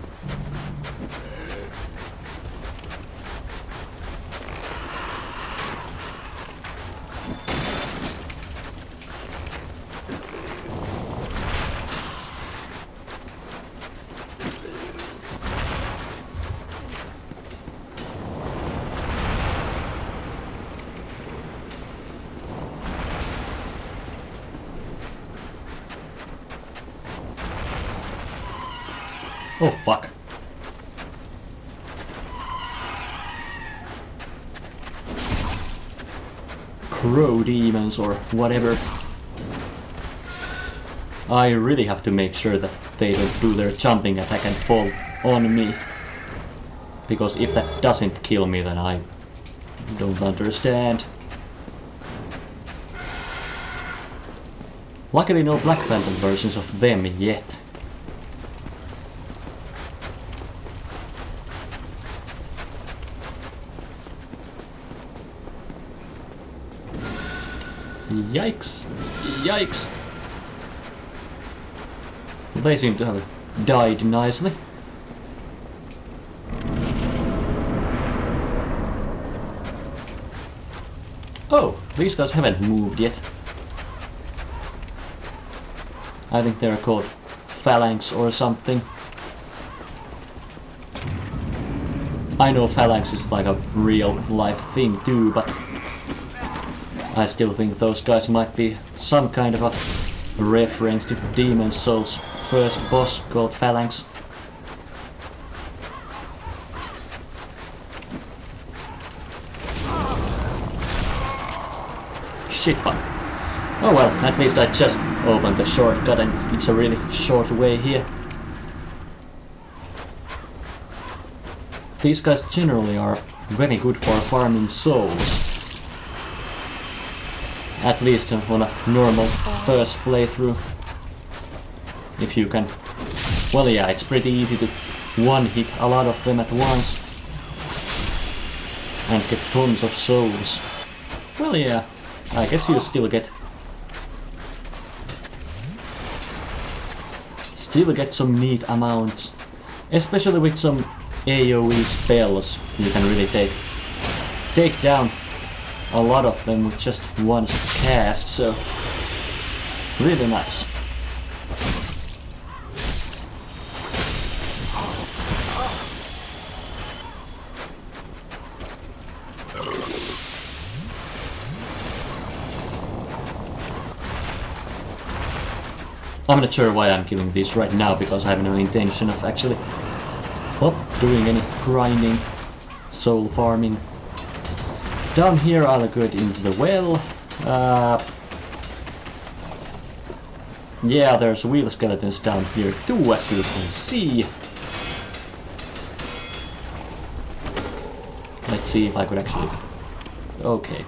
Oh fuck. Crow demons or whatever. I really have to make sure that they don't do their jumping attack and fall on me. Because if that doesn't kill me, then I don't understand. Luckily no Black Phantom versions of them yet. Yikes! Yikes! They seem to have died nicely. Oh, these guys haven't moved yet. I think they're called Phalanx or something. I know Phalanx is like a real life thing too, but I still think those guys might be some kind of a reference to Demon Souls' first boss called Phalanx. Shit fuck. Oh well, at least I just opened the shortcut and it's a really short way here. These guys generally are very good for farming souls. At least on a normal first playthrough. If you can... Well yeah, it's pretty easy to one-hit a lot of them at once. And get tons of souls. Well yeah, I guess you still get still get some neat amounts. Especially with some AoE spells, you can really take down a lot of them with just one cast, so really nice. I'm not sure why I'm killing these right now, because I have no intention of actually doing any grinding, soul farming. Down here I'll go into the well. Yeah, there's wheel skeletons down here too, as you can see. Let's see if I could actually... Okay.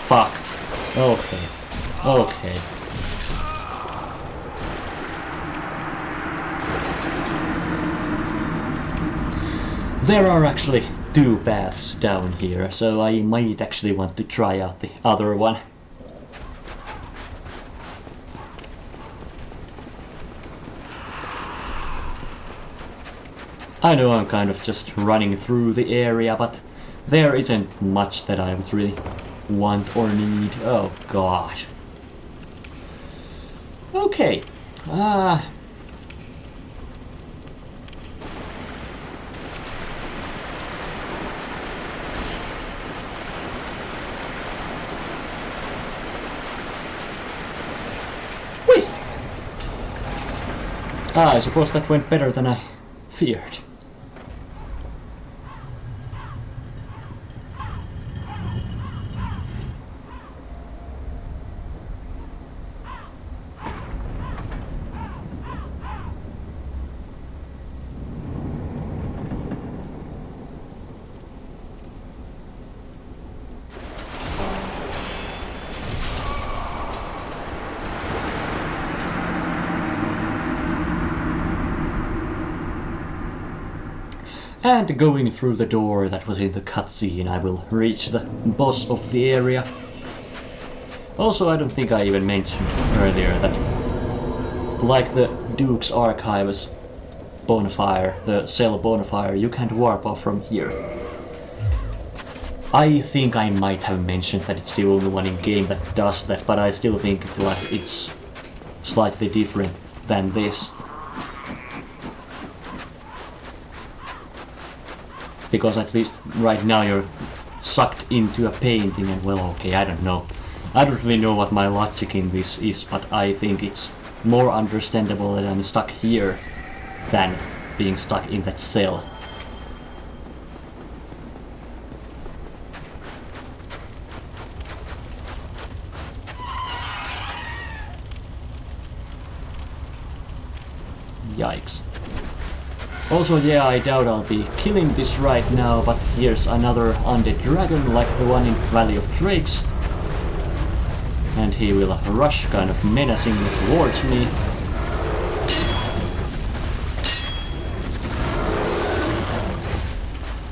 Fuck. Okay. There are actually 2 paths down here, so I might actually want to try out the other one. I know I'm kind of just running through the area, but there isn't much that I would really want or need. Oh god. Okay. I suppose that went better than I feared. And going through the door that was in the cutscene, I will reach the boss of the area. Also, I don't think I even mentioned earlier that, like the Duke's Archives bonfire, the cell bonfire, you can't warp off from here. I think I might have mentioned that it's the only one in game that does that, but I still think it's slightly different than this. Because at least right now you're sucked into a painting and well, okay, I don't know. I don't really know what my logic in this is, but I think it's more understandable that I'm stuck here than being stuck in that cell. Yikes. Also, yeah, I doubt I'll be killing this right now, but here's another undead dragon like the one in Valley of Drakes. And he will rush kind of menacingly towards me.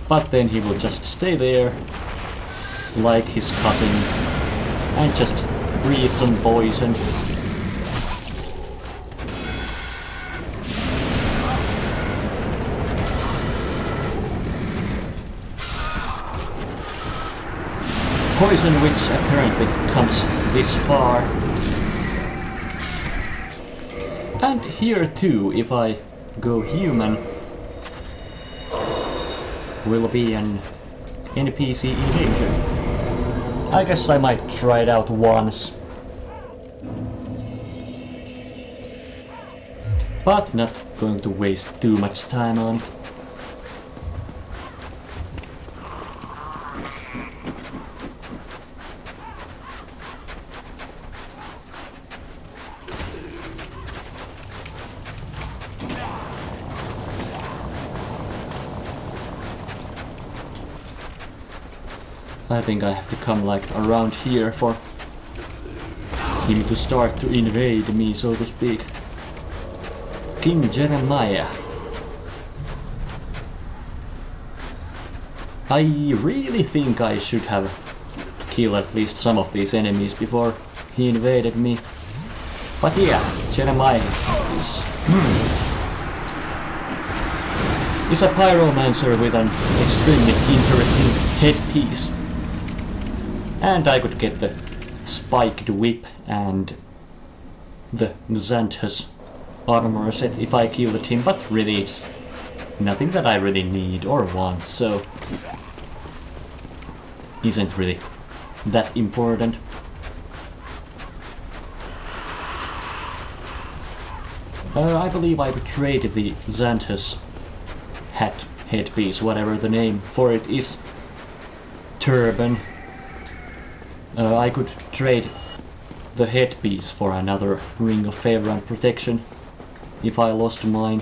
But then he will just stay there, like his cousin, and just breathe some poison. Poison which apparently comes this far. And here too, if I go human, will be an NPC invasion. I guess I might try it out once. But not going to waste too much time on it. I think I have to come like around here for him to start to invade me, so to speak. King Jeremiah. I really think I should have killed at least some of these enemies before he invaded me. But yeah, Jeremiah is a pyromancer with an extremely interesting headpiece. And I could get the spiked whip and the Xanthus armor set if I killed him, but really it's nothing that I really need or want, so isn't really that important. I believe I could trade the Xanthus headpiece, whatever the name for it is, turban. I could trade the headpiece for another ring of favor and protection if I lost mine.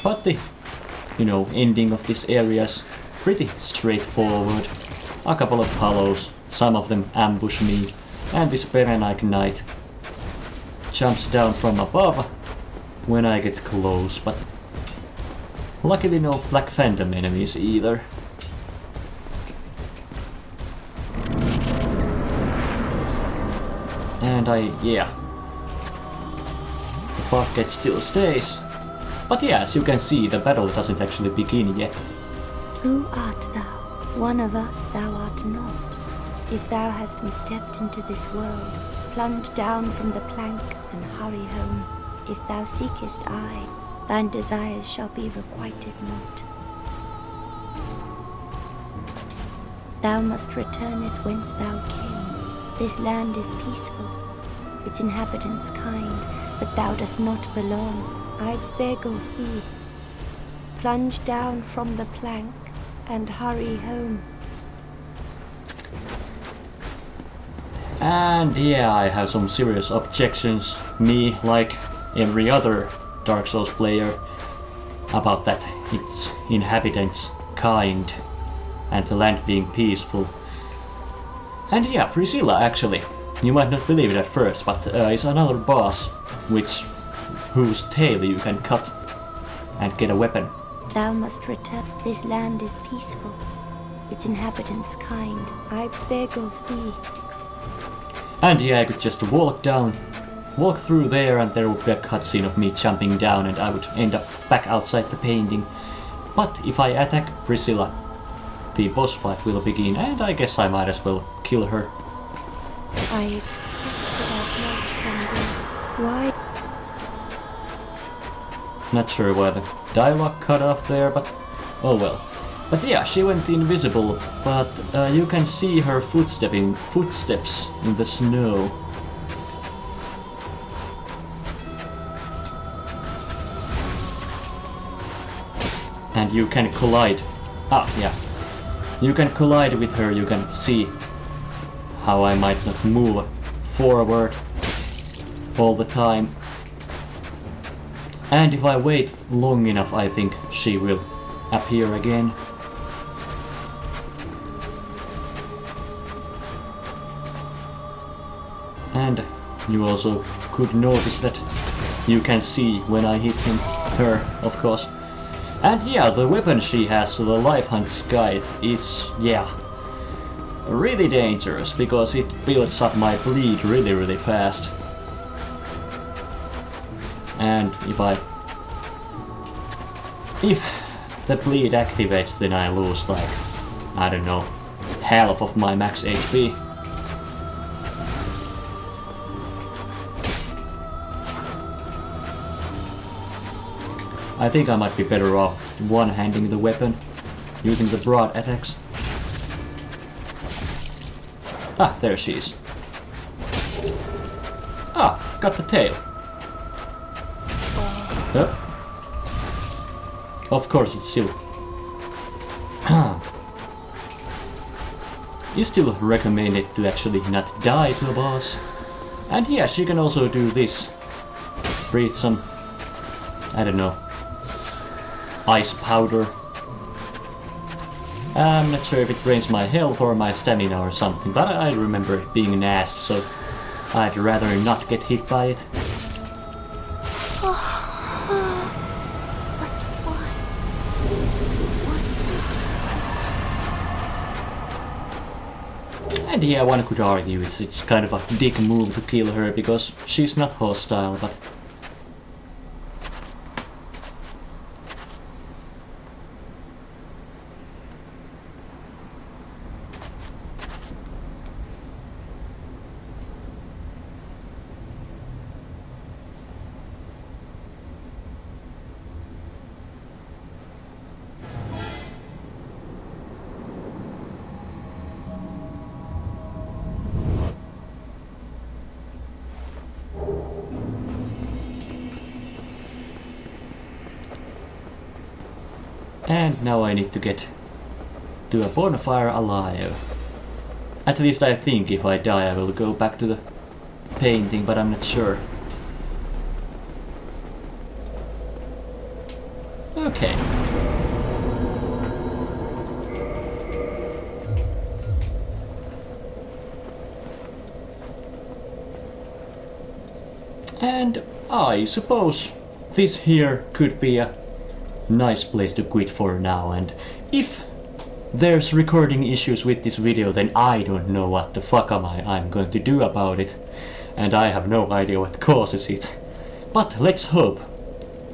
But the, ending of this area is pretty straightforward. A couple of hollows, some of them ambush me, and this Perennic Knight jumps down from above when I get close, but luckily no Black Phantom enemies either. And the bucket still stays. But yeah, as you can see, the battle doesn't actually begin yet. Who art thou? One of us thou art not. If thou hast misstepped into this world, plunge down from the plank and hurry home. If thou seekest I, thine desires shall be requited not. Thou must returneth whence thou came. This land is peaceful, its inhabitants kind, but thou dost not belong. I beg of thee, plunge down from the plank and hurry home. And yeah, I have some serious objections, me like every other Dark Souls player, about that its inhabitants kind and the land being peaceful. And yeah, Priscilla actually, you might not believe it at first, but is another boss whose tail you can cut and get a weapon. Thou must return. This land is peaceful, its inhabitants kind. I beg of thee. And yeah, I could just walk through there, and there would be a cutscene of me jumping down, and I would end up back outside the painting. But if I attack Priscilla, the boss fight will begin, and I guess I might as well kill her. I expected as much from thee. Why? Not sure why the dialogue cut off there, but oh well. But yeah, she went invisible, but you can see her footsteps in the snow. And you can collide. You can collide with her, you can see how I might not move forward all the time. And if I wait long enough, I think she will appear again. And you also could notice that you can see when I hit her, of course. And yeah, the weapon she has, the Life Hunt Scythe, is, really dangerous, because it builds up my bleed really fast. And if the bleed activates, then I lose like, I don't know, half of my max HP. I think I might be better off one-handing the weapon, using the broad attacks. Ah, there she is. Ah, got the tail. Of course, it's still... it's still recommended to actually not die to a boss. And yeah, she can also do this. Breathe some... I don't know... ice powder. I'm not sure if it drains my health or my stamina or something, but I remember it being nasty, so I'd rather not get hit by it. And yeah, one could argue it's kind of a dick move to kill her because she's not hostile, but... And now I need to get to a bonfire alive. At least I think if I die I will go back to the painting, but I'm not sure. Okay. And I suppose this here could be a nice place to quit for now, and if there's recording issues with this video, then I don't know what the fuck I'm going to do about it, and I have no idea what causes it. But let's hope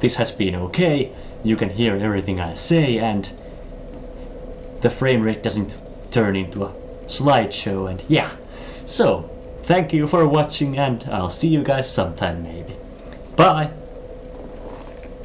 this has been okay, you can hear everything I say, and the frame rate doesn't turn into a slideshow, and yeah. So, thank you for watching, and I'll see you guys sometime maybe. Bye!